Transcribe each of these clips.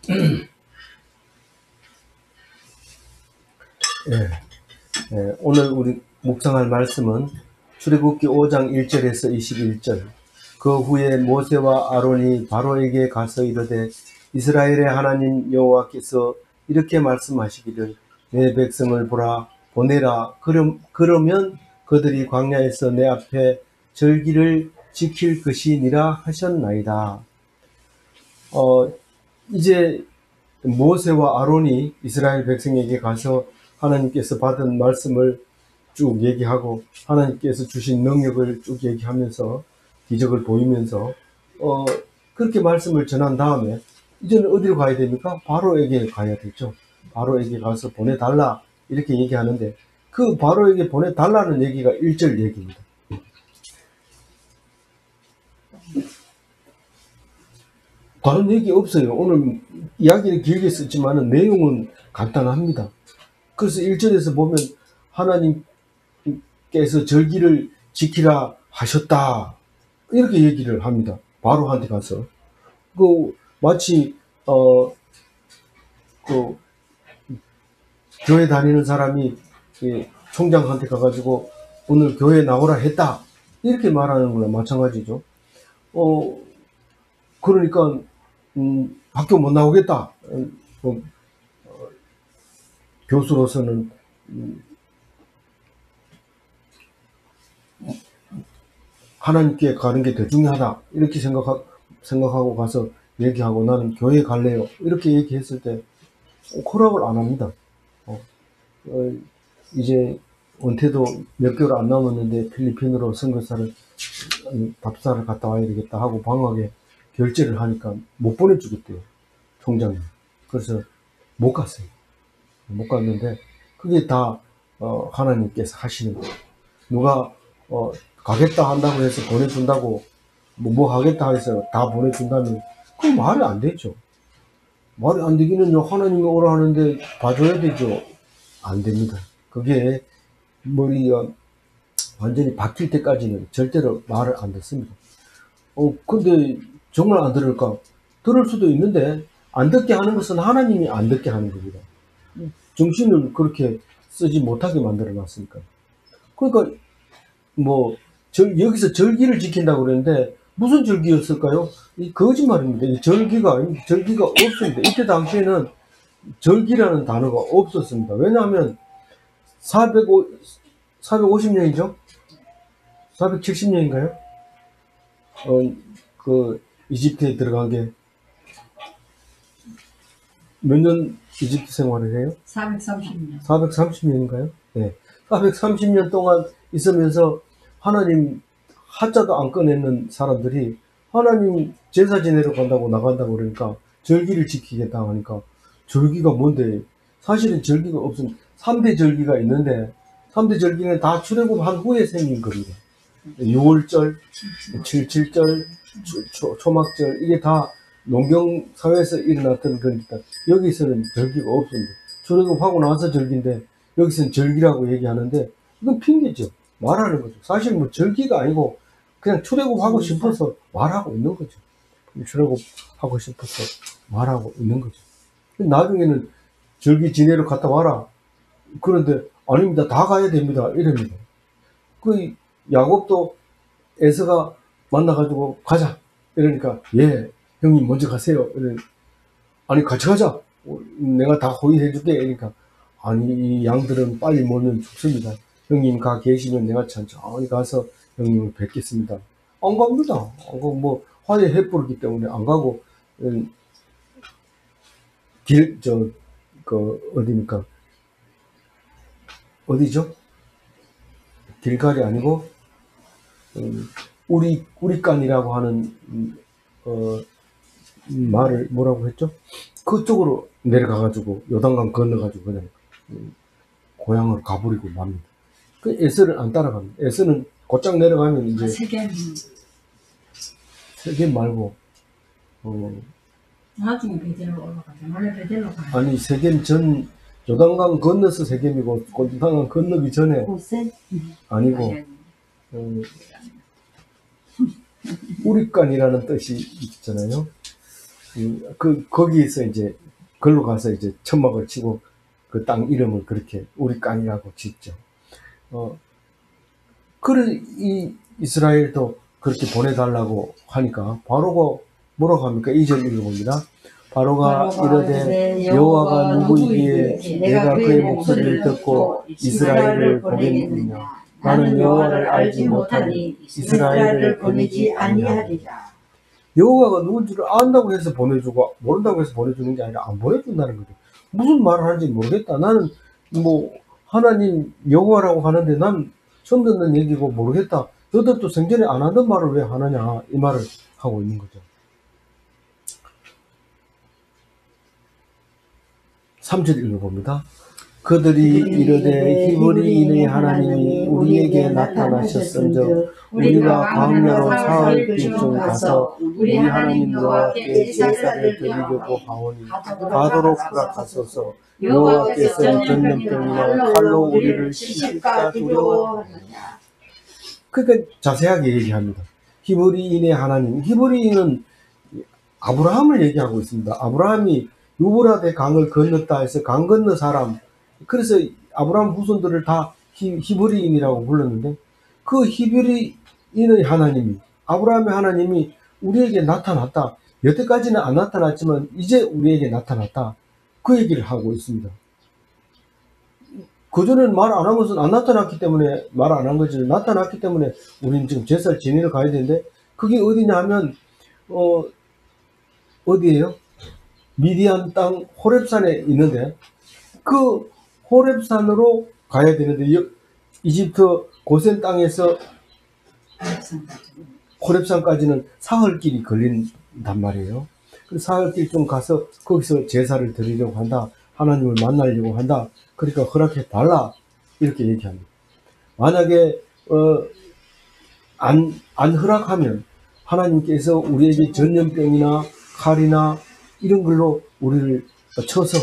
예, 오늘 우리 묵상할 말씀은 출애굽기 5장 1절에서 21절. 그 후에 모세와 아론이 바로에게 가서 이르되 이스라엘의 하나님 여호와께서 이렇게 말씀하시기를 내 백성을 보라 보내라. 그러면 그들이 광야에서 내 앞에 절기를 지킬 것이니라 하셨나이다. 이제 모세와 아론이 이스라엘 백성에게 가서 하나님께서 받은 말씀을 쭉 얘기하고 하나님께서 주신 능력을 쭉 얘기하면서 기적을 보이면서 그렇게 말씀을 전한 다음에 이제는 어디로 가야 됩니까? 바로에게 가야 되죠. 바로에게 가서 보내달라 이렇게 얘기하는데 그 바로에게 보내달라는 얘기가 1절 얘기입니다. 다른 얘기 없어요. 오늘 이야기를 길게 썼지만 내용은 간단합니다. 그래서 1절에서 보면 하나님께서 절기를 지키라 하셨다 이렇게 얘기를 합니다. 바로한테 가서 마치 교회 다니는 사람이 총장한테 가가지고 오늘 교회 나오라 했다 이렇게 말하는 거랑 마찬가지죠. 그러니까 학교 못 나오겠다. 교수로서는 하나님께 가는 게 더 중요하다 이렇게 생각하고 가서 얘기하고 나는 교회 갈래요 이렇게 얘기했을 때 허락을 안 합니다. 이제 은퇴도 몇 개월 안 남았는데 필리핀으로 선교사를 답사를 갔다 와야 되겠다 하고 방학에 결제를 하니까 못 보내주겠대요 총장님. 그래서 못 갔어요. 못 갔는데 그게 다 하나님께서 하시는 거예요. 누가 가겠다 한다고 해서 보내준다고 뭐 하겠다 해서 다 보내준다면 그건 말이 안 되죠. 말이 안 되기는요 하나님이 오라 하는데 봐줘야 되죠. 안 됩니다. 그게 머리가 완전히 박힐 때까지는 절대로 말을 안 듣습니다. 근데 정말 안 들을까? 들을 수도 있는데 안 듣게 하는 것은 하나님이 안 듣게 하는 겁니다. 정신을 그렇게 쓰지 못하게 만들어 놨으니까. 그러니까 여기서 절기를 지킨다고 그랬는데 무슨 절기였을까요? 이 거짓말입니다. 이 절기가 없습니다. 이때 당시에는 절기라는 단어가 없었습니다. 왜냐하면 450년이죠? 470년인가요? 이집트에 들어간 게 몇 년 이집트 생활을 해요? 430년. 430년인가요? 네. 430년 동안 있으면서 하나님 하자도 안 꺼내는 사람들이 하나님 제사 지내러 간다고 나간다고 그러니까 절기를 지키겠다 하니까 절기가 뭔데? 사실은 절기가 없으면 3대 절기가 있는데 3대 절기는 다 출애굽한 후에 생긴 겁니다. 6월절, 7.7절, 초막절 이게 다 농경 사회에서 일어났던 거니까 여기서는 절기가 없습니다. 출애굽하고 나서 절기인데 여기서는 절기라고 얘기하는데 이건 핑계죠. 말하는 거죠. 사실 뭐 절기가 아니고 그냥 출애굽하고 싶어서 말하고 있는 거죠. 출애굽하고 싶어서 말하고 있는 거죠. 나중에는 절기 지내러 갔다 와라. 그런데 아닙니다. 다 가야 됩니다. 이럽니다. 그 야곱도 에서가 만나가지고 가자. 이러니까 예 형님 먼저 가세요. 아니 같이 가자. 내가 다 호의해줄게. 이러니까 아니 이 양들은 빨리 몰면 죽습니다. 형님 가 계시면 내가 천천히 가서 형님을 뵙겠습니다. 안 갑니다. 안 가고 뭐 화해 해버렸기 때문에 안 가고 어디입니까? 어디죠? 길갈이 아니고 우리간이라고 하는 말을 뭐라고 했죠? 그쪽으로 내려가가지고 요단강 건너가지고 그냥 고향을 가버리고 맙니다. 그 에서를 안 따라갑니다. 에서는 곧장 내려가면 이제 세겜 말고 나중에 베델로 올라가자. 원래 베델로 가. 아니 세겜 전 요단강 건너서 세겜이고 요단강 건너기 전에 아니고 우리간이라는 뜻이 있잖아요. 거기에서 이제, 걸로 가서 이제 천막을 치고 그 땅 이름을 그렇게 우리 땅이라고 짓죠. 그래, 이스라엘도 그렇게 보내달라고 하니까, 바로가 뭐라고 합니까? 2절 읽어봅니다. 바로가 이르되 여호와가 누구이기에 내가 그의 목소리를 듣고 이스라엘을 보내느냐? 나는 여호와를 알지 못하니 이스라엘을 보내지 아니하리라. 여호와가 누군 줄 안다고 해서 보내주고 모른다고 해서 보내주는 게 아니라 안 보내준다는 거죠. 무슨 말을 하는지 모르겠다. 나는 뭐 하나님 여호와라고 하는데 난 처음 듣는 얘기고 모르겠다. 너들도 생전에 안 하던 말을 왜 하느냐, 이 말을 하고 있는 거죠. 3절 읽어봅니다. 그들이 이르되 히브리인의 하나님이 우리에게 나타나셨은즉 우리가 광야로 사흘 길쯤 가서 우리 하나님 여호와께 제사를 드리려고 하오니 가도록 허락하소서. 여호와께서 전염병이나 칼로 우리를 치실까 두려워하느냐. 그러니까 자세하게 얘기합니다. 히브리인의 하나님, 히브리인은 아브라함을 얘기하고 있습니다. 아브라함이 유브라데 강을 건넜다 해서 강 건너 사람, 그래서 아브라함 후손들을 다 히브리인이라고 불렀는데, 그 히브리인의 하나님이, 아브라함의 하나님이 우리에게 나타났다. 여태까지는 안 나타났지만 이제 우리에게 나타났다. 그 얘기를 하고 있습니다. 그전에는 말 안 한 것은 안 나타났기 때문에 말 안 한 거지, 나타났기 때문에 우리는 지금 제사를 지내러 가야 되는데, 그게 어디냐 하면 어디예요? 미디안 땅 호렙산에 있는데, 그 호렙산으로 가야 되는데, 이집트 고센 땅에서 호렙산까지는 사흘길이 걸린단 말이에요. 그 사흘길 좀 가서 거기서 제사를 드리려고 한다. 하나님을 만나려고 한다. 그러니까 허락해 달라. 이렇게 얘기합니다. 만약에 안 허락하면 하나님께서 우리에게 전염병이나 칼이나 이런 걸로 우리를 쳐서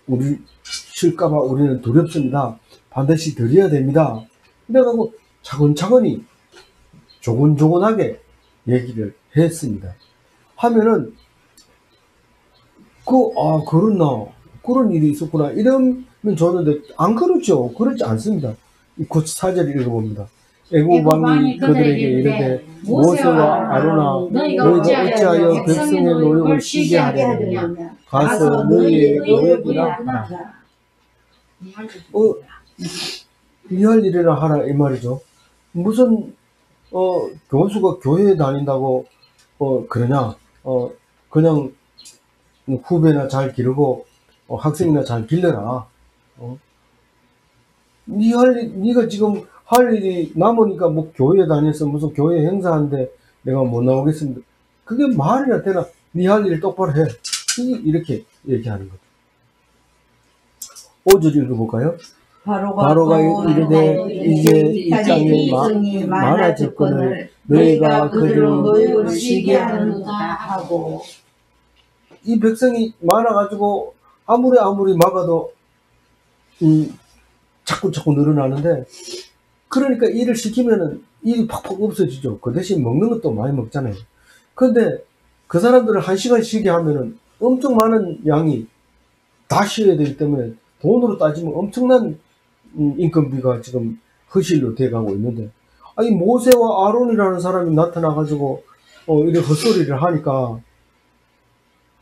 우리 쉴까봐 우리는 두렵습니다. 반드시 드려야 됩니다. 그래가지고 차근차근히 조곤조곤하게 얘기를 했습니다. 하면은 그렇나, 그런 일이 있었구나 이러면 좋았는데, 안 그렇죠. 그렇지 않습니다. 이 4절 읽어봅니다. 애굽 왕이 그들에게 이르되 모세와 아로나 너희가 어찌하여 백성의 노역을 쉬게 하려느냐. 가서 너희의 노역이라 하라. 이할 일이나 하라, 이 말이죠. 무슨 교수가 교회에 다닌다고 그러냐. 그냥 후배나 잘 기르고 학생이나 잘 길러라. 네가 지금 할 일이 남으니까 뭐 교회에 다녀서 무슨 교회 행사하는데 내가 못 나오겠습니다. 그게 말이나 되나? 네 할 일 똑바로 해. 이렇게 얘기하는 거죠. 5절 읽어볼까요? 바로가 이르되 이제 이 땅에 많아졌거늘 너희가 그들을 노역을 쉬게 하는도다 하고. 이 백성이 많아가지고 아무리 막아도 자꾸 늘어나는데, 그러니까 일을 시키면은 일이 팍팍 없어지죠. 그 대신 먹는 것도 많이 먹잖아요. 그런데 그 사람들을 1시간 쉬게 하면은 엄청 많은 양이 다 쉬어야 되기 때문에 돈으로 따지면 엄청난 인건비가 지금 허실로 돼가고 있는데, 아니 모세와 아론이라는 사람이 나타나가지고 이렇게 헛소리를 하니까,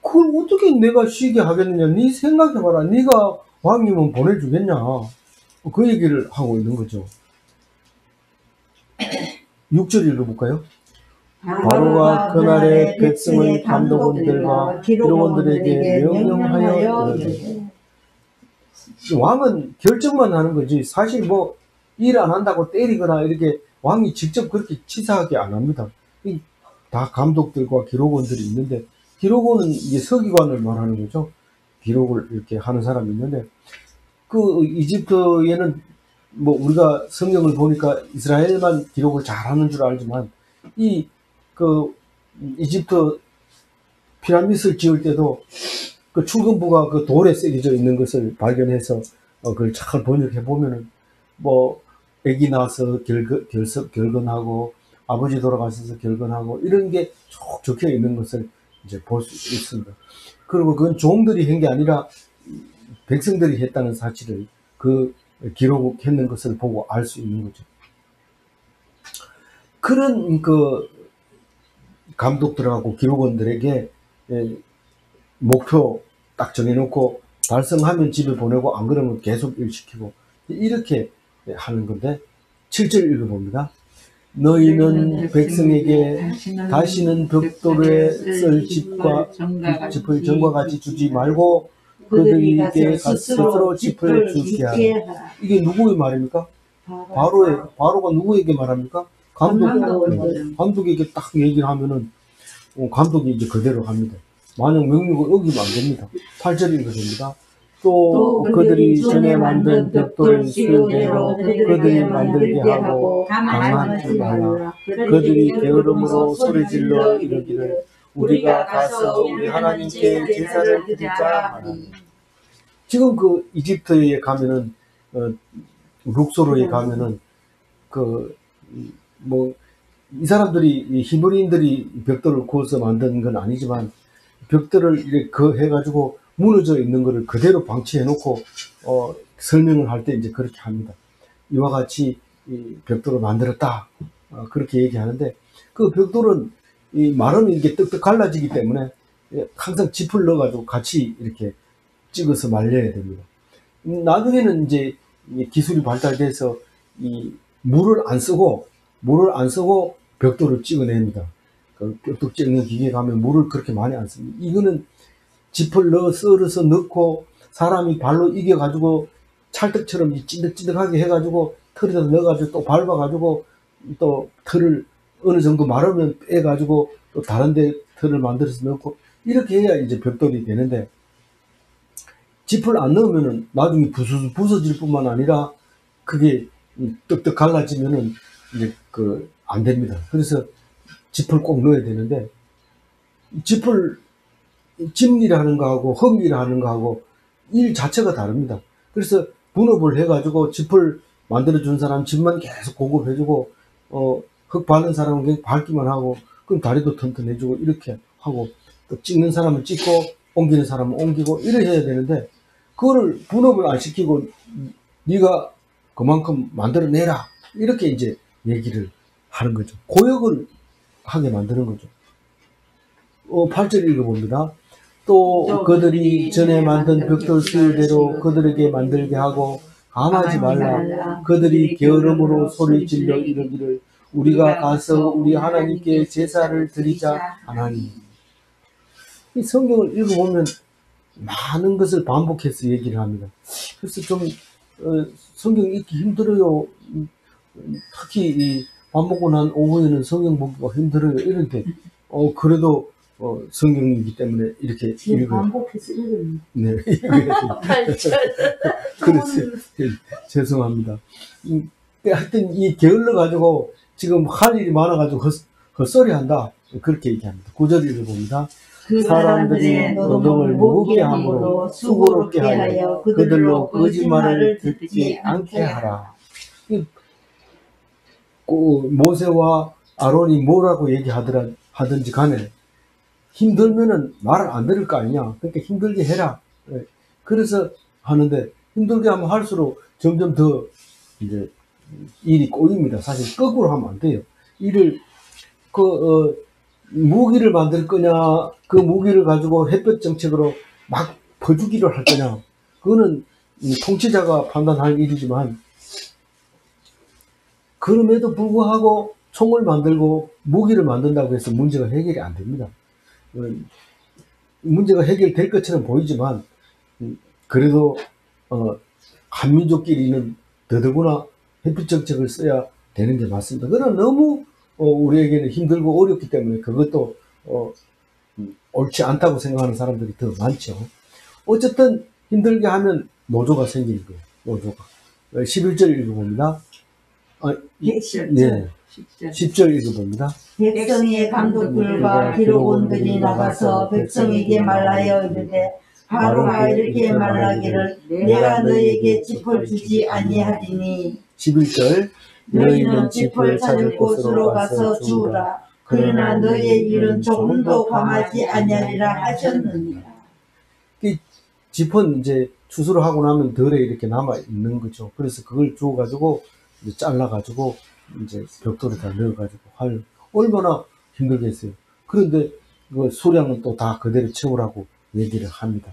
그걸 어떻게 내가 쉬게 하겠느냐. 네 생각해봐라. 네가 왕이면 보내주겠냐. 그 얘기를 하고 있는 거죠. 6절 읽어볼까요? 바로가 그날의 백성의 감독원들과 기록원들에게 명령하여 이르되. 왕은 결정만 하는 거지 사실 뭐 일 안 한다고 때리거나 이렇게 왕이 직접 그렇게 치사하게 안 합니다. 다 감독들과 기록원들이 있는데, 기록원은 이게 서기관을 말하는 거죠. 기록을 이렇게 하는 사람이 있는데, 그 이집트에는 뭐 우리가 성경을 보니까 이스라엘만 기록을 잘하는 줄 알지만, 그 이집트 피라미드를 지을 때도 그 출근부가 그 돌에 새겨져 있는 것을 발견해서 그걸 잘 번역해 보면은 뭐 아기 낳아서 결건하고 아버지 돌아가셔서 결건하고 이런 게 쭉 적혀 있는 것을 이제 볼 수 있습니다. 그리고 그건 종들이 한 게 아니라 백성들이 했다는 사실을 그 기록했는 것을 보고 알 수 있는 거죠. 그런 그 감독들하고 기록원들에게 목표 딱 정해놓고 달성하면 집에 보내고 안 그러면 계속 일시키고 이렇게 하는 건데 7절 읽어봅니다. 너희는 백성에게 다시는 벽돌에 쓸 집을 전과 같이 주지 말고 그들에게 스스로 집을 주게 하라. 이게 누구의 말입니까? 바로가 누구에게 말합니까? 감독에게 딱 얘기를 하면은 감독이 이제 그대로 합니다. 만약 명령을 어기면 안 됩니다. 8절 읽어줍니다. 또 그들이 전에 만든 벽돌을 쓰대로 그들이 만들게 하고 강하지 말라. 그들이 게으름으로 소리질러 이르기를 우리가 가서 우리 하나님께 제사를 드리자 하니. 지금 그 이집트에 가면은 룩소로에 가면은 이 사람들이 히브리인들이 벽돌을 구워서 만든 건 아니지만 벽돌을 이렇게 해가지고 무너져 있는 것을 그대로 방치해 놓고 설명을 할 때 이제 그렇게 합니다. 이와 같이 이 벽돌을 만들었다 그렇게 얘기하는데 그 벽돌은 이 마르면 이게 떡떡 갈라지기 때문에 항상 짚을 넣어가지고 같이 이렇게 찍어서 말려야 됩니다. 나중에는 이제 기술이 발달돼서 이 물을 안 쓰고 벽돌을 찍어냅니다. 그 벽돌 찍는 기계에 가면 물을 그렇게 많이 안 씁니다. 이거는 짚을 썰어서 넣고 사람이 발로 이겨가지고 찰떡처럼 찐득찐득하게 해가지고 털에다 넣어가지고 또 밟아가지고 또 털을 어느 정도 마르면 빼가지고 또 다른데 털을 만들어서 넣고 이렇게 해야 이제 벽돌이 되는데 짚을 안 넣으면은 나중에 부서질 뿐만 아니라 그게 떡떡 갈라지면은 이제 안 됩니다. 그래서 짚을 꼭 넣어야 되는데 짚일을 하는 거하고 흙일을 하는 거하고 일 자체가 다릅니다. 그래서 분업을 해가지고 짚을 만들어준 사람 짚만 계속 공급해주고 흙 바른 사람은 그냥 밟기만 하고 그럼 다리도 튼튼해주고 이렇게 하고 또 찍는 사람은 찍고 옮기는 사람은 옮기고 이래 해야 되는데 그거를 분업을 안 시키고 네가 그만큼 만들어내라 이렇게 이제 얘기를 하는 거죠. 고역을 하게 만드는 거죠. 8절 읽어봅니다. 또 그들이 전에 만든 벽돌 수유대로 그들에게 만들게 하고 감하지 말라. 그들이 게으름으로 소리 질러 이르기를 우리가 가서 우리 하나님께 제사를 드리자 하나니. 이 성경을 읽어보면 많은 것을 반복해서 얘기를 합니다. 그래서 좀 성경 읽기 힘들어요. 특히 이 밥 먹고 난 오후에는 성경 보기가 힘들어요. 이런데 그래도 성경이기 때문에 이렇게 읽어요. 반복해서 읽으면. 네, 그래서 죄송합니다. 하여튼 이 게을러 가지고 지금 할 일이 많아가지고 헛소리 한다. 그렇게 얘기합니다. 9절 읽어봅니다. 그 사람들의 노동을 무겁게 함으로 수고롭게 하여 그들로 거짓말을 듣지 않게 하라. 모세와 아론이 뭐라고 얘기하든지 간에 힘들면은 말을 안 들을 거 아니냐. 그러니까 힘들게 해라. 그래서 하는데 힘들게 하면 할수록 점점 더 이제 일이 꼬입니다. 사실 거꾸로 하면 안 돼요. 일을 무기를 만들 거냐, 그 무기를 가지고 햇볕 정책으로 막 퍼주기를 할 거냐. 그거는 통치자가 판단할 일이지만 그럼에도 불구하고 총을 만들고 무기를 만든다고 해서 문제가 해결이 안 됩니다. 문제가 해결될 것처럼 보이지만 그래도 한민족끼리는 더더구나 햇빛 정책을 써야 되는 게 맞습니다. 그러나 너무 우리에게는 힘들고 어렵기 때문에 그것도 옳지 않다고 생각하는 사람들이 더 많죠. 어쨌든 힘들게 하면 노조가 생기는 거예요. 노조가. 11절 읽어봅니다. 네. 10절 읽어봅니다. 백성의 감독들과 기록원들이 나가서 백성에게 말하여 이르되 바로가 이렇게 말하기를 내가 너에게 짚을 주지 아니하리니 11절 너희는 짚을 찾을 곳으로 가서 주우라. 그러나 너의 일은 조금도 감하지 아니하리라 하셨느니라. 이 짚은 이제 추수를 하고 나면 덜에 이렇게 남아 있는 거죠. 그래서 그걸 주워 가지고 이제 잘라 가지고 이제 벽돌에다 넣어 가지고 할 얼마나 힘들겠어요. 그런데 그 수량은 또 다 그대로 채우라고 얘기를 합니다.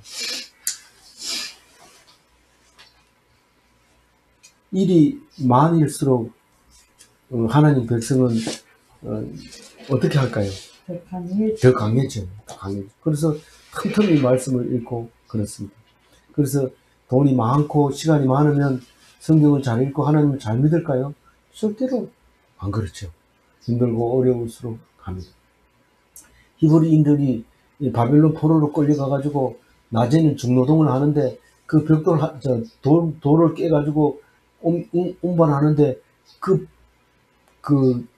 일이 많을수록 하나님 백성은 어떻게 할까요? 더 강해져. 그래서 틈틈이 말씀을 읽고 그렇습니다. 그래서 돈이 많고 시간이 많으면 성경을 잘 읽고 하나님을 잘 믿을까요? 절대로 안 그렇죠. 힘들고 어려울수록 합니다. 히브리인들이 이 바벨론 포로로 끌려가가지고 낮에는 중노동을 하는데 그 벽돌, 돌을 깨가지고 운반하는데 그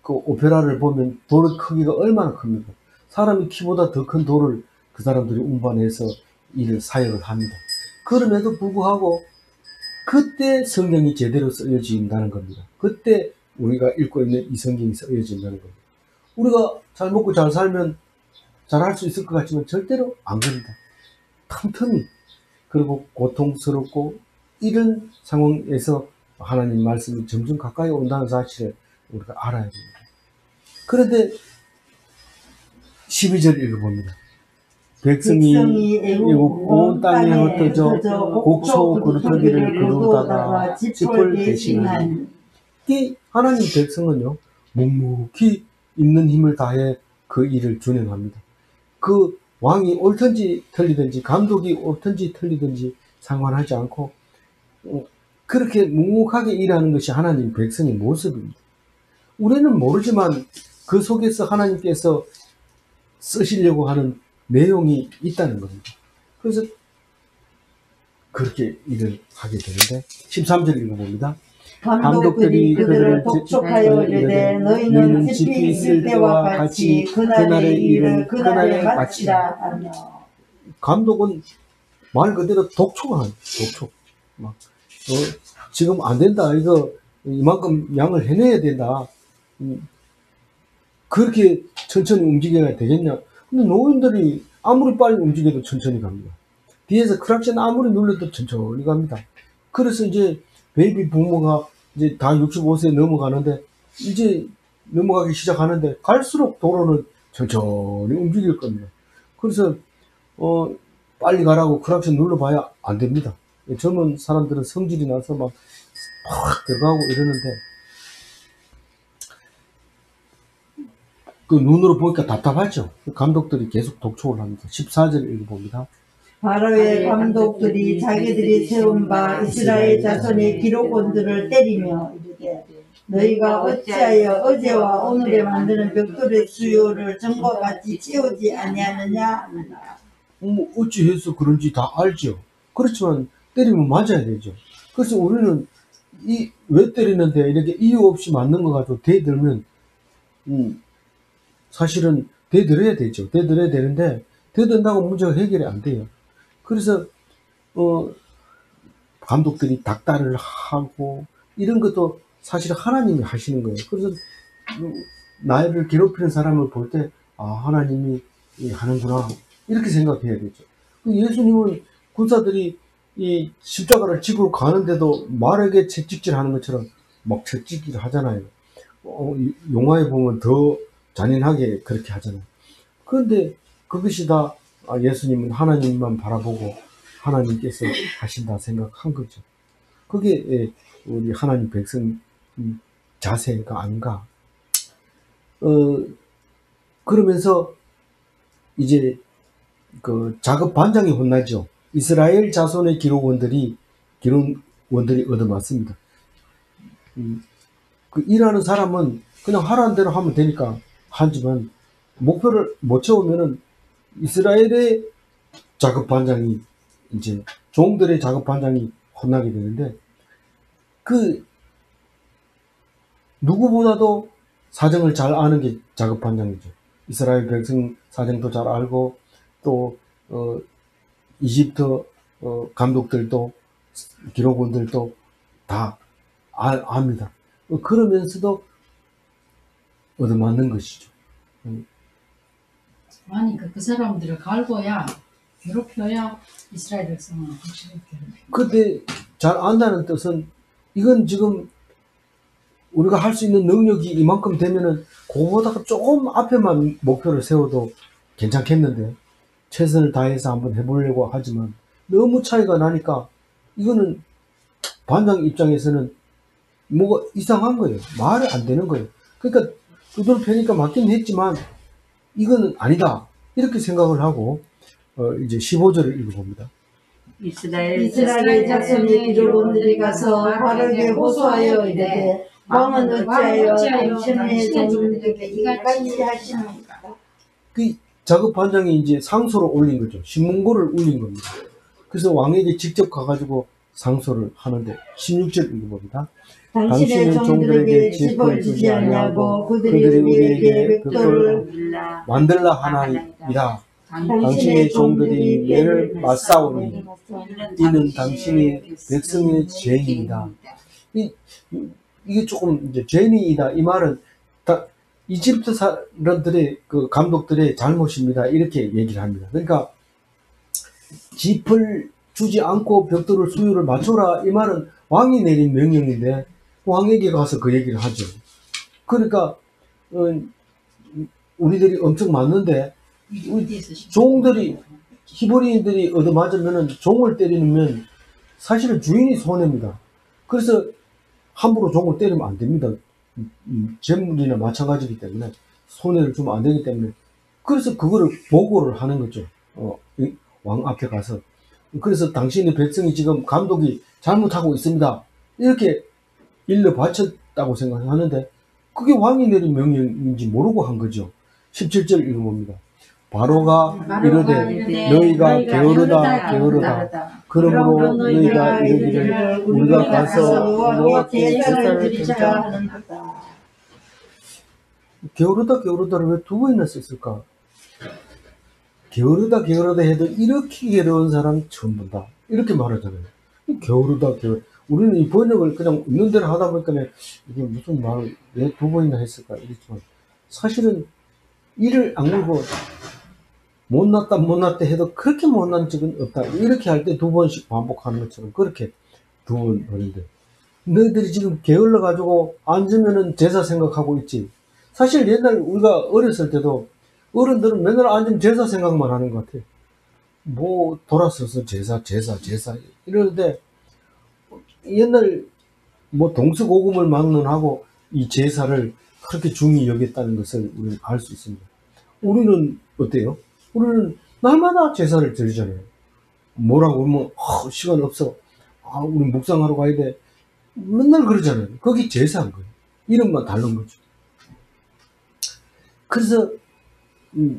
오페라를 보면 돌의 크기가 얼마나 큽니까? 사람의 키보다 더 큰 돌을 그 사람들이 운반해서 일을 사역을 합니다. 그럼에도 불구하고 그때 성경이 제대로 쓰여진다는 겁니다. 그때 우리가 읽고 있는 이 성경이 쓰여진다는 겁니다. 우리가 잘 먹고 잘 살면 잘할 수 있을 것 같지만 절대로 안 그런다. 틈틈이 그리고 고통스럽고 이런 상황에서 하나님 말씀이 점점 가까이 온다는 사실을 우리가 알아야 됩니다. 그런데 12절 읽어봅니다. 백성이 애국 온 땅에 흩어져 곡초 그루터기를 그루다가 짚을 대신하니. 이 하나님 백성은요 묵묵히 있는 힘을 다해 그 일을 준행합니다. 그 왕이 옳든지 틀리든지 감독이 옳든지 틀리든지 상관하지 않고 그렇게 묵묵하게 일하는 것이 하나님 백성의 모습입니다. 우리는 모르지만 그 속에서 하나님께서 쓰시려고 하는 내용이 있다는 겁니다. 그래서 그렇게 일을 하게 되는데 13절 읽어봅니다. 감독들이 그들을 독촉하여 이르되 너희는 집이 있을 때와 같이 그날의 일을 그날에 마치라 하며. 감독은 말 그대로 독촉하는 독촉. 막 지금 안 된다. 이거 이만큼 양을 해내야 된다. 그렇게 천천히 움직여야 되겠냐? 근데 노인들이 아무리 빨리 움직여도 천천히 갑니다. 뒤에서 크락션 아무리 눌러도 천천히 갑니다. 그래서 이제 베이비 부모가 이제 다 65세 넘어가는데 이제 넘어가기 시작하는데 갈수록 도로는 천천히 움직일 겁니다. 그래서 빨리 가라고 크락션 눌러봐야 안 됩니다. 젊은 사람들은 성질이 나서 막 들어가고 이러는데 그 눈으로 보니까 답답하죠. 감독들이 계속 독촉을 합니다. 14절 읽어봅니다. 바로의 감독들이 자기들이 세운 바 이스라엘 자손의 기록원들을 때리며 이르되 너희가 어찌하여 어제와 오늘에 만드는 벽돌의 수요를 전과 같이 채우지 아니하느냐. 어찌해서 그런지 다 알죠. 그렇지만 때리면 맞아야 되죠. 그래서 우리는 왜 때리는데 이렇게 이유 없이 맞는 거 가지고 대들면 사실은 대들어야 되죠. 대들어야 되는데 대든다고 문제가 해결이 안 돼요. 그래서 감독들이 닥달을 하고 이런 것도 사실 하나님이 하시는 거예요. 그래서 나를 괴롭히는 사람을 볼 때 하나님이 하는구나 이렇게 생각해야 되죠. 예수님은 군사들이 이 십자가를 지고 가는데도 말에게 채찍질하는 것처럼 막 채찍질 하잖아요. 영화에 보면 더 잔인하게 그렇게 하잖아요. 그런데 그것이 다 예수님은 하나님만 바라보고 하나님께서 하신다 생각한 거죠. 그게 우리 하나님 백성 자세가 아닌가. 그러면서 이제 그 작업 반장이 혼나죠. 이스라엘 자손의 기록원들이 얻어맞습니다. 그 일하는 사람은 그냥 하라는 대로 하면 되니까 하지만 목표를 못 채우면은 이스라엘의 작업 반장이 이제 종들의 작업 반장이 혼나게 되는데 그 누구보다도 사정을 잘 아는 게 작업 반장이죠. 이스라엘 백성 사정도 잘 알고 또 이집트 감독들도 기록원들도 다 압니다. 그러면서도 얻어맞는 것이죠. 아니 그 사람들을 갈고야 괴롭혀야 이스라엘 백성은 확실히 괴롭혀. 근데 잘 안다는 뜻은 이건 지금 우리가 할 수 있는 능력이 이만큼 되면은 그거보다 조금 앞에만 목표를 세워도 괜찮겠는데 최선을 다해서 한번 해보려고 하지만 너무 차이가 나니까 이거는 반장 입장에서는 뭐가 이상한 거예요. 말이 안 되는 거예요. 그러니까 두들 패니까 맞긴 했지만 이거는 아니다 이렇게 생각을 하고 이제 15절을 읽어봅니다. 이스라엘 자손의 기록원들이 가서 바르게 호소하여 이르되 왕은 어찌하여 당신의 종들에게 이같이 하시는가. 그 작업 반장이 이제 상소를 올린 거죠. 신문고를 올린 겁니다. 그래서 왕에게 직접 가가지고 상소를 하는데 16절 읽어봅니다. 당신의 종들에게 집을 주지 않냐고 그들이 우리에게 벽돌을 만들라 하나이다. 당신의 종들이 매를 맞사오니 이는 당신이 백성의 죄인이다. 이게 조금 이제 죄인이다. 이 말은 다 이집트 사람들의 그 감독들의 잘못입니다. 이렇게 얘기를 합니다. 그러니까 짚을 주지 않고 벽돌을 수요를 맞춰라. 이 말은 왕이 내린 명령인데 왕에게 가서 그 얘기를 하죠. 그러니까 우리들이 엄청 많는데 종들이 히브리인들이 얻어맞으면 종을 때리면 사실은 주인이 손해입니다. 그래서 함부로 종을 때리면 안 됩니다. 재물이나 마찬가지이기 때문에 손해를 주면 안 되기 때문에 그래서 그거를 보고를 하는 거죠. 왕 앞에 가서. 그래서 당신의 백성이 지금 감독이 잘못하고 있습니다. 이렇게 일러 바쳤다고 생각하는데 그게 왕이 내린 명령인지 모르고 한 거죠. 17절 읽어봅니다. 바로가 이르되 너희가 게으르다 그러므로 너희가 이르기를 우리가 가서 여호와께 제사를 드리자. 게으르다를 왜 두 번이나 썼을까? 게으르다 해도 이렇게 게으른 사람 처음 본다 이렇게 말하잖아요. 게으르다. 우리는 이 번역을 그냥 있는 대로 하다 보니까 이게 무슨 말을 왜 두 번이나 했을까 이랬지만 사실은 이를 악물고 못났다 해도 그렇게 못난 적은 없다. 이렇게 할 때 두 번씩 반복하는 것처럼 그렇게 두 번 하는데 너희들이 지금 게을러 가지고 앉으면은 제사 생각하고 있지. 사실 옛날 우리가 어렸을 때도 어른들은 맨날 앉으면 제사 생각만 하는 것 같아요. 뭐 돌아서서 제사 이러는데 옛날 뭐 동서고금을 막론하고 이 제사를 그렇게 중히 여겼다는 것을 우리는 알 수 있습니다. 우리는 어때요? 우리는 날마다 제사를 드리잖아요. 뭐라고 하면 시간 없어. 우리 묵상하러 가야 돼. 맨날 그러잖아요. 거기 제사인 거예요. 이름만 다른 거죠. 그래서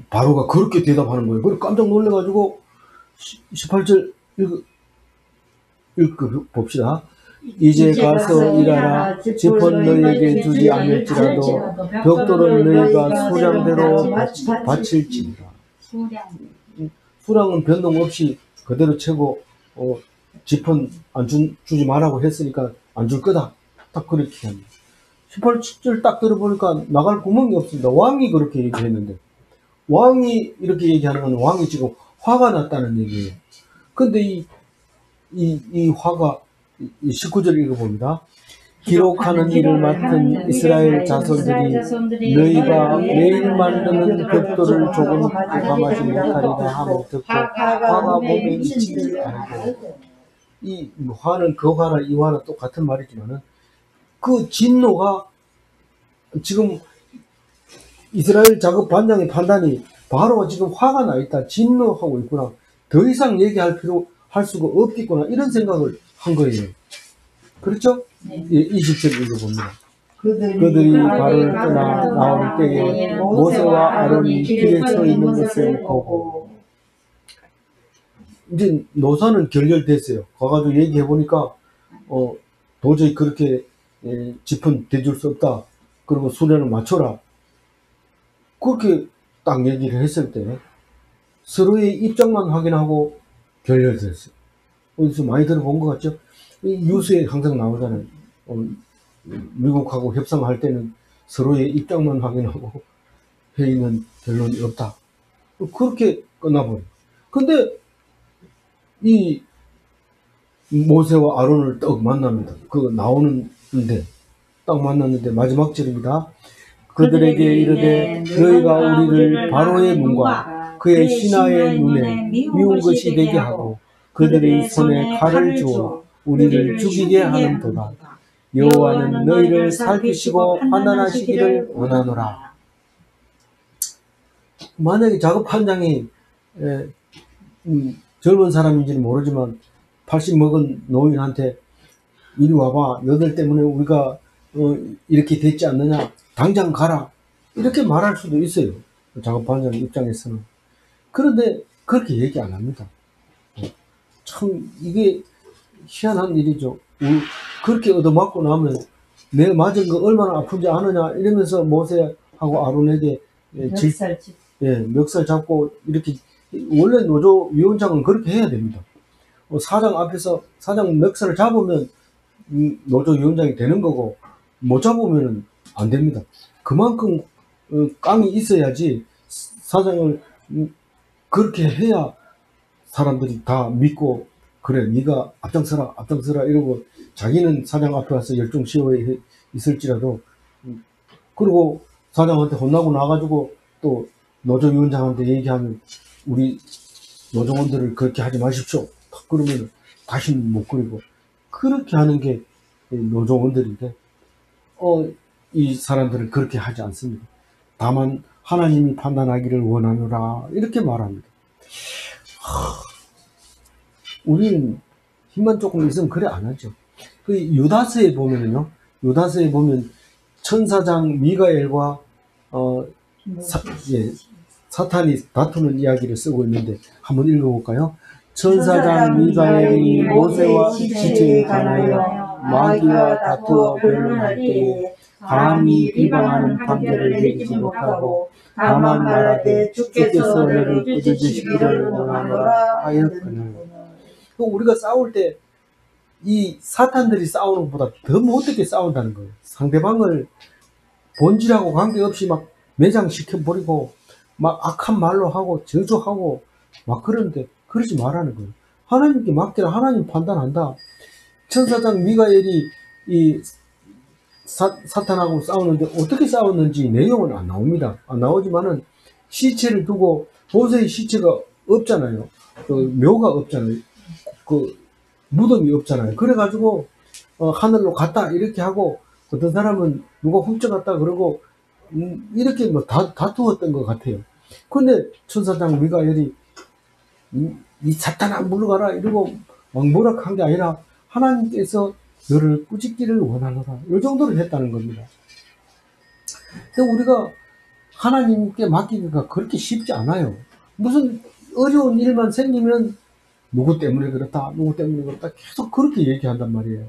바로가 그렇게 대답하는 거예요. 그래서 깜짝 놀래가지고 18절 읽어봅시다. 이제 가서 일하라. 짚은 너희에게 주지 않을지라도 벽돌은 너희가 수량대로 바칠지니라. 수량은 변동 없이 그대로 채고 짚은 주지 말라고 했으니까 안 줄 거다. 딱 그렇게 합니다. 18절 딱 들어보니까 나갈 구멍이 없습니다. 왕이 그렇게 얘기했는데 왕이 이렇게 얘기하는 건 왕이 지금 화가 났다는 얘기예요. 근데 이 화가 19절 읽어봅니다. 기록하는 일을 맡은 이스라엘 자손들이 너희가 매일 만드는 벽돌을 조금 구감하지 못하리라 함을 듣고 화가 몸에 미치지 않고 이 화는 그 화나 이 화는 똑같은 말이지만은 그 진노가 지금 이스라엘 작업 반장의 판단이 바로 지금 화가 나 있다. 진노하고 있구나. 더 이상 얘기할 할 수가 없겠구나. 이런 생각을 한 거예요. 그렇죠? 네. 20절 읽어봅니다. 그들이 발을 떠나 나올 때에 모세와 아론이 길에 서 있는 것을 보고 이제 노사는 결렬됐어요. 가가지고 얘기해보니까 도저히 그렇게 짚은 대줄 수 없다. 그리고 수련을 맞춰라. 그렇게 딱 얘기를 했을 때 서로의 입장만 확인하고 결렬됐어요. 어디서 많이 들어본 것 같죠? 뉴스에 항상 나오잖아요. 미국하고 협상할 때는 서로의 입장만 확인하고 회의는 결론이 없다. 그렇게 끝나버려. 근데 이 모세와 아론을 딱 만납니다. 그 나오는데 딱 만났는데 마지막 절입니다. 그들에게 이르되 너희가 우리를 바로의 눈과 그의 신하의 눈에 미운 것이 되게 하고 그들의 손에 칼을 주어 우리를 죽이게 하는도다. 여호와는 너희를 살피시고 판단하시기를 원하노라. 만약에 작업 판장이 젊은 사람인지는 모르지만 80 먹은 노인한테 이리 와봐, 너들 때문에 우리가 이렇게 됐지 않느냐, 당장 가라, 이렇게 말할 수도 있어요. 작업 판장 입장에서는. 그런데 그렇게 얘기 안 합니다. 참 이게 희한한 일이죠. 그렇게 얻어맞고 나면 내가 맞은 거 얼마나 아픈지 아느냐 이러면서 모세하고 아론에게 멱살 잡고 이렇게, 원래 노조 위원장은 그렇게 해야 됩니다. 사장 앞에서 사장 멱살을 잡으면 노조 위원장이 되는 거고 못 잡으면 안 됩니다. 그만큼 깡이 있어야지 사장을 그렇게 해야 사람들이 다 믿고, 그래 네가 앞장서라 이러고, 자기는 사장 앞에 와서 열중 시위에 있을지라도 그리고 사장한테 혼나고 나가지고 또 노조위원장한테 얘기하면 우리 노조원들을 그렇게 하지 마십시오, 그러면 다시는 못 그리고, 그렇게 하는 게 노조원들인데 이 사람들은 그렇게 하지 않습니다. 다만 하나님이 판단하기를 원하노라 이렇게 말합니다. 우리는 힘만 조금 있으면 그래 안 하죠. 그 유다서에 보면은요, 유다서에 보면 천사장 미가엘과 사탄이 다투는 이야기를 쓰고 있는데 한번 읽어볼까요? 천사장 미가엘이 모세와 시체에 관하여 마귀와 다투어 변론할 때에 감히 비방하는 판결을 내리지 못하고 다만 말하되 주께서 너를 꾸짖으시기를 원하노라 하였거늘. 우리가 싸울 때 이 사탄들이 싸우는 것보다 더 못되게 싸운다는 거예요. 상대방을 본질하고 관계없이 막 매장시켜버리고 막 악한 말로 하고 저주하고 막 그러는데 그러지 말라는 거예요. 하나님께 맡기라, 하나님 판단한다. 천사장 미가엘이 이 사탄하고 싸우는데 어떻게 싸웠는지 내용은 안 나옵니다. 안 나오지만은 시체를 두고, 모세의 시체가 없잖아요. 그 묘가 없잖아요. 그 무덤이 없잖아요. 그래가지고 하늘로 갔다 이렇게 하고, 어떤 사람은 누가 훔쳐갔다 그러고 이렇게 뭐 다투었던 것 같아요. 근데 천사장 미가엘이 이 사탄아 물러가라 이러고 막 뭐라 한 게 아니라 하나님께서 너를 꾸짖기를 원하노라, 이 정도로 했다는 겁니다. 근데 우리가 하나님께 맡기기가 그렇게 쉽지 않아요. 무슨 어려운 일만 생기면 누구 때문에 그렇다 계속 그렇게 얘기한단 말이에요.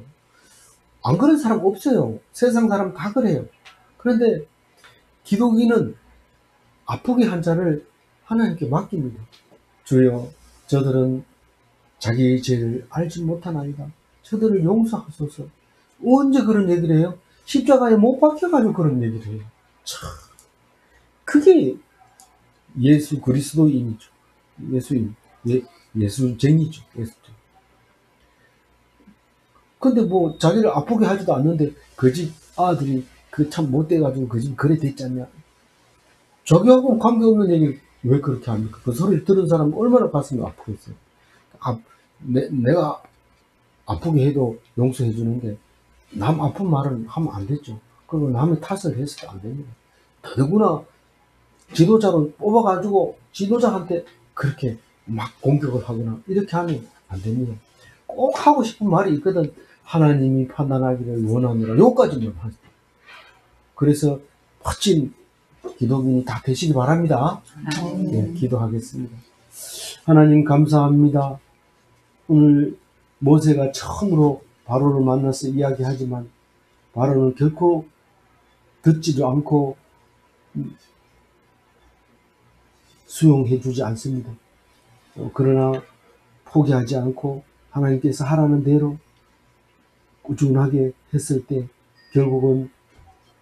안 그런 사람 없어요. 세상 사람 다 그래요. 그런데 기독인은 아프게 한 자를 하나님께 맡깁니다. 주여, 저들은 자기의 죄를 알지 못하나이다. 저들을 용서하소서. 언제 그런 얘기를 해요? 십자가에 못 박혀가지고 그런 얘기를 해요. 참, 그게 예수 그리스도인이죠. 예수쟁이죠. 근데 뭐 자기를 아프게 하지도 않는데 그 집 아들이 그 참 못돼가지고 그 집 그래 됐잖냐. 자기하고는 관계없는 얘기를 왜 그렇게 합니까? 그 소리를 들은 사람은 얼마나 가슴이 아프겠어요. 내가 아프게 해도 용서해 주는데 남 아픈 말은 하면 안 되죠. 그리고 남의 탓을 해서도 안 됩니다. 더구나 지도자로 뽑아가지고 지도자한테 그렇게 막 공격을 하거나 이렇게 하면 안 됩니다. 꼭 하고 싶은 말이 있거든. 하나님이 판단하기를 원하노라. 요까지만 하세요. 그래서 멋진 기독인이 다 되시기 바랍니다. 네, 기도하겠습니다. 하나님 감사합니다. 오늘 모세가 처음으로 바로를 만나서 이야기하지만 바로는 결코 듣지도 않고 수용해 주지 않습니다. 그러나 포기하지 않고 하나님께서 하라는 대로 꾸준하게 했을 때 결국은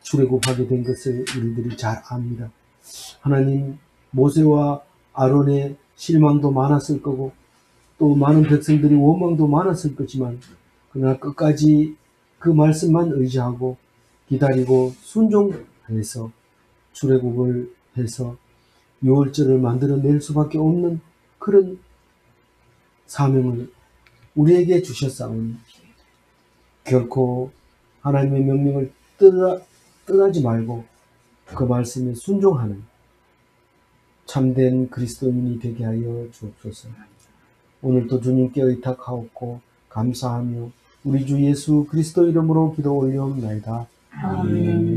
출애굽하게 된 것을 우리들이 잘 압니다. 하나님, 모세와 아론의 실망도 많았을 거고 또 많은 백성들이 원망도 많았을 거지만 그러나 끝까지 그 말씀만 의지하고 기다리고 순종해서 출애굽을 해서 유월절을 만들어낼 수밖에 없는 그런 사명을 우리에게 주셨사오니 결코 하나님의 명령을 떠나지 말고 그 말씀에 순종하는 참된 그리스도인이 되게 하여 주옵소서. 오늘도 주님께 의탁하옵고 감사하며 우리 주 예수 그리스도 이름으로 기도 올려옵나이다. 아멘.